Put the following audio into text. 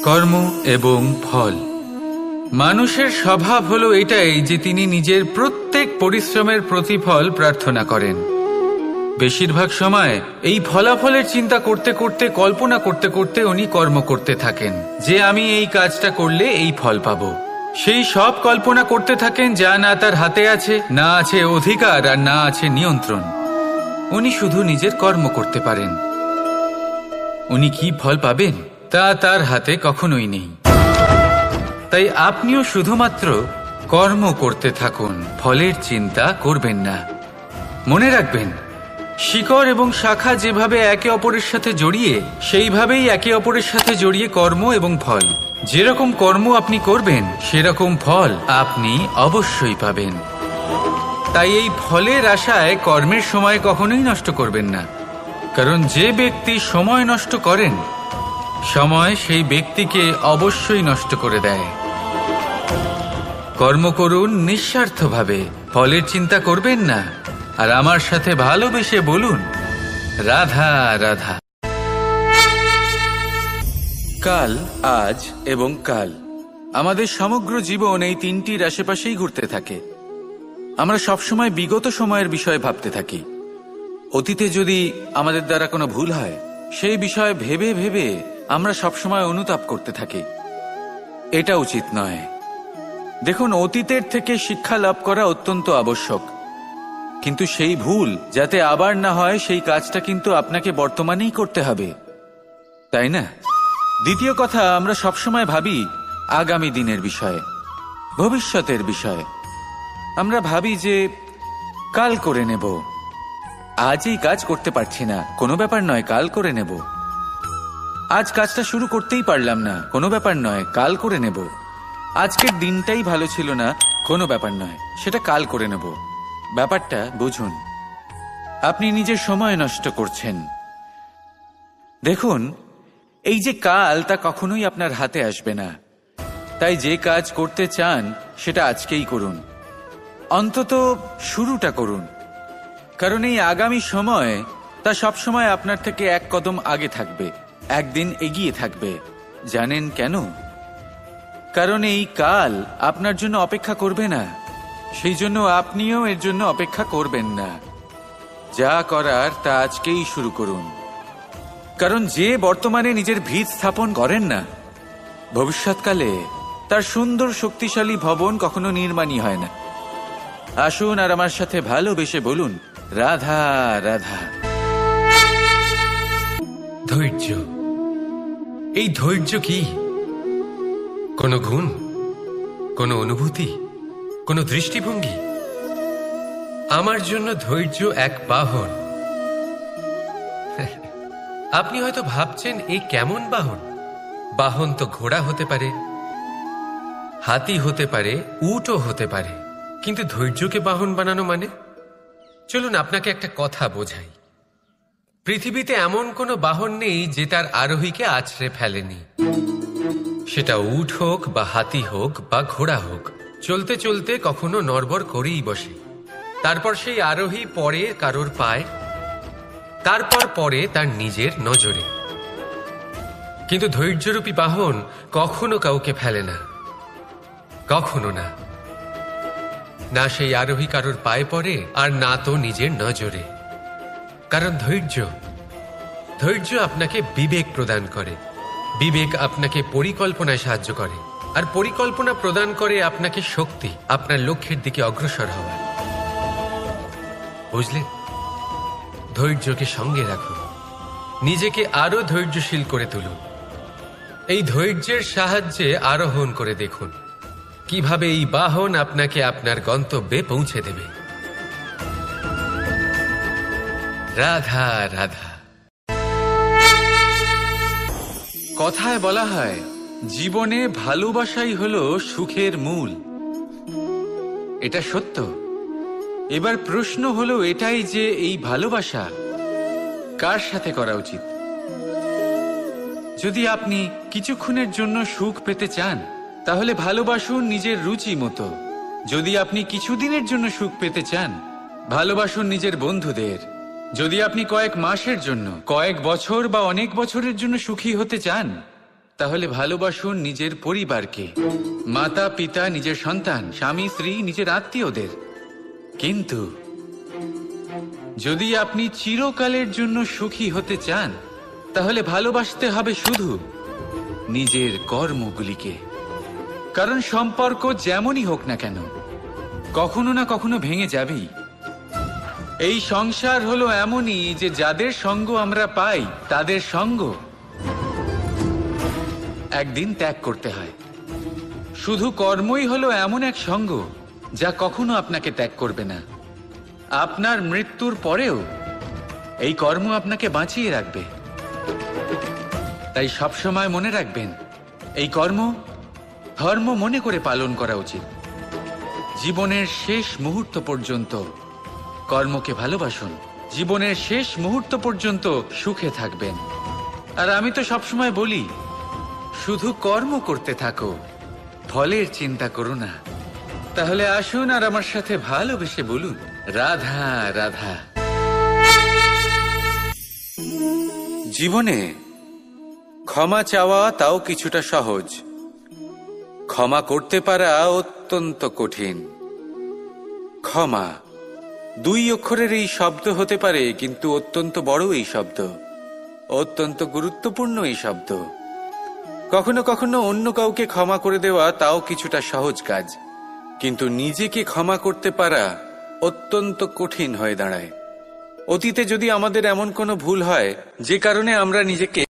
কর্ম এবং ফল। মানুষের স্বভাব হলো এটাই যে তিনি নিজের প্রত্যেক পরিশ্রমের প্রতিফল প্রার্থনা করেন। বেশিরভাগ সময় এই ফলাফলের চিন্তা করতে করতে, কল্পনা করতে করতে উনি কর্ম করতে থাকেন যে আমি এই কাজটা করলে এই ফল পাবো। সেই সব কল্পনা করতে থাকেন যা না তার হাতে আছে, না আছে অধিকার, আর না আছে নিয়ন্ত্রণ। উনি শুধু নিজের কর্ম করতে পারেন। উনি কি ফল পাবেন তা তার হাতে কখনোই নেই। তাই আপনিও শুধুমাত্র কর্ম করতে থাকুন, ফলের চিন্তা করবেন না। মনে রাখবেন, শিকড় এবং শাখা যেভাবে একে অপরের সাথে জড়িয়ে, সেইভাবেই একে অপরের সাথে জড়িয়ে কর্ম এবং ফল। যেরকম কর্ম আপনি করবেন সেরকম ফল আপনি অবশ্যই পাবেন। তাই এই ফলের আশায় কর্মের সময় কখনোই নষ্ট করবেন না, কারণ যে ব্যক্তি সময় নষ্ট করেন, সময় সেই ব্যক্তিকে অবশ্যই নষ্ট করে দেয়। কর্ম করুন নিঃস্বার্থভাবে, ফলের চিন্তা করবেন না, আর আমার সাথে ভালোবেসে বলুন রাধা রাধা। কাল, আজ এবং কাল। আমাদের সমগ্র জীবন এই তিনটির আশেপাশেই ঘুরতে থাকে। আমরা সবসময় বিগত সময়ের বিষয়ে ভাবতে থাকি। অতীতে যদি আমাদের দ্বারা কোনো ভুল হয়, সেই বিষয়ে ভেবে ভেবে আমরা সবসময় অনুতাপ করতে থাকি। এটা উচিত নয়। দেখুন, অতীতের থেকে শিক্ষা লাভ করা অত্যন্ত আবশ্যক, কিন্তু সেই ভুল যাতে আবার না হয় সেই কাজটা কিন্তু আপনাকে বর্তমানেই করতে হবে, তাই না? দ্বিতীয় কথা, আমরা সবসময় ভাবি আগামী দিনের বিষয়ে, ভবিষ্যতের বিষয়ে। আমরা ভাবি যে কাল করে নেব, আজ এই কাজ করতে পারছি না, কোনো ব্যাপার নয়, কাল করে নেব। আজ কাজটা শুরু করতেই পারলাম না, কোনো ব্যাপার নয়, কাল করে নেব। আজকের দিনটাই ভালো ছিল না, কোনো ব্যাপার নয়, সেটা কাল করে নেব। ব্যাপারটা বুঝুন, আপনি নিজের সময় নষ্ট করছেন। দেখুন, এই যে কাল, তা কখনোই আপনার হাতে আসবে না। তাই যে কাজ করতে চান সেটা আজকেই করুন, অন্তত শুরুটা করুন। কারণ এই আগামী সময়, তা সবসময় আপনার থেকে এক কদম আগে থাকবে, একদিন এগিয়ে থাকবে। জানেন কেন? কারণ এই কাল আপনার জন্য অপেক্ষা করবে না, সেই জন্য আপনিও এর জন্য অপেক্ষা করবেন না। যা করার তা আজকেই শুরু করুন। কারণ যে বর্তমানে নিজের ভিত স্থাপন করেন না, ভবিষ্যৎকালে তার সুন্দর শক্তিশালী ভবন কখনো নির্মাণই হয় না। আসুন আর আমার সাথে ভালোবেসে বলুন রাধা রাধা। ধৈর্য। এই ধৈর্য কি কোনো গুণ, কোনো অনুভূতি, কোনো দৃষ্টিভঙ্গি? আমার জন্য ধৈর্য এক বাহন। আপনি হয়তো ভাবছেন, এই কেমন বাহন? বাহন তো ঘোড়া হতে পারে, হাতি হতে পারে, উটও হতে পারে, কিন্তু ধৈর্যকে বাহন বানানো মানে? চলুন আপনাকে একটা কথা বোঝাই। পৃথিবীতে এমন কোনো বাহন নেই যে তার আরোহীকে আছড়ে ফেলেনি। সেটা উট হোক বা হাতি হোক বা ঘোড়া হোক, চলতে চলতে কখনো নড়বড় করেই বসে। তারপর সেই আরোহী পরে কারোর পায়, তারপর পরে তার নিজের নজরে। কিন্তু ধৈর্যরূপী বাহন কখনো কাউকে ফেলে না, কখনো না। না সেই আরোহী কারোর পায়ে পড়ে, আর না তো নিজের নজরে। কারণ ধৈর্য আপনাকে বিবেক প্রদান করে, বিবেক আপনাকে পরিকল্পনায় সাহায্য করে, আর পরিকল্পনা প্রদান করে আপনাকে শক্তি, আপনার লক্ষ্যের দিকে অগ্রসর হওয়ার। বুঝলেন? ধৈর্যকে সঙ্গে রাখুন, নিজেকে আরো ধৈর্যশীল করে তুলুন। এই ধৈর্যের সাহায্যে আরোহণ করে দেখুন কিভাবে এই বাহন আপনাকে আপনার গন্তব্যে পৌঁছে দেবে। রাধা রাধা। কথায় বলা হয়, জীবনে ভালোবাসাই হলো সুখের মূল। এটা সত্য। এবার প্রশ্ন হলো এটাই যে এই ভালোবাসা কার সাথে করা উচিত? যদি আপনি কিছুক্ষণের জন্য সুখ পেতে চান, তাহলে ভালোবাসুন নিজের রুচি মতো। যদি আপনি কিছুদিনের জন্য সুখ পেতে চান, ভালোবাসুন নিজের বন্ধুদের। যদি আপনি কয়েক মাসের জন্য, কয়েক বছর বা অনেক বছরের জন্য সুখী হতে চান, তাহলে ভালোবাসুন নিজের পরিবারকে, মাতা পিতা, নিজের সন্তান, স্বামী স্ত্রী, নিজের আত্মীয়দের। কিন্তু যদি আপনি চিরকালের জন্য সুখী হতে চান, তাহলে ভালোবাসতে হবে শুধু নিজের কর্মগুলিকে। কারণ সম্পর্ক যেমনই হোক না কেন, কখনো না কখনো ভেঙে যাবেই। এই সংসার হলো এমনই যে যাদের সঙ্গ আমরা পাই তাদের সঙ্গ একদিন ত্যাগ করতে হয়। শুধু কর্মই হলো এমন এক সঙ্গ যা কখনো আপনাকে ত্যাগ করবে না। আপনার মৃত্যুর পরেও এই কর্ম আপনাকে বাঁচিয়ে রাখবে। তাই সবসময় মনে রাখবেন, এই কর্ম ধর্ম মনে করে পালন করা উচিত। জীবনের শেষ মুহূর্ত পর্যন্ত কর্মকে ভালোবাসুন, জীবনের শেষ মুহূর্ত পর্যন্ত সুখে থাকবেন। আর আমি তো সবসময় বলি, শুধু কর্ম করতে থাকো, ফলের চিন্তা করো না। তাহলে আসুন আর আমার সাথে ভালোবেসে বলুন, রাধা রাধা। জীবনে ক্ষমা চাওয়া তাও কিছুটা সহজ, ক্ষমা করতে পারা অত্যন্ত কঠিন। ক্ষমা 2 অক্ষরের এই শব্দ হতে পারে, কিন্তু অত্যন্ত বড় এই শব্দ, অত্যন্ত গুরুত্বপূর্ণ এই শব্দ। কখনো কখনো অন্য কাউকে ক্ষমা করে দেওয়া তাও কিছুটা সহজ কাজ, কিন্তু নিজেকে ক্ষমা করতে পারা অত্যন্ত কঠিন হয়ে দাঁড়ায়। অতীতে যদি আমাদের এমন কোনো ভুল হয় যে কারণে আমরা নিজেকে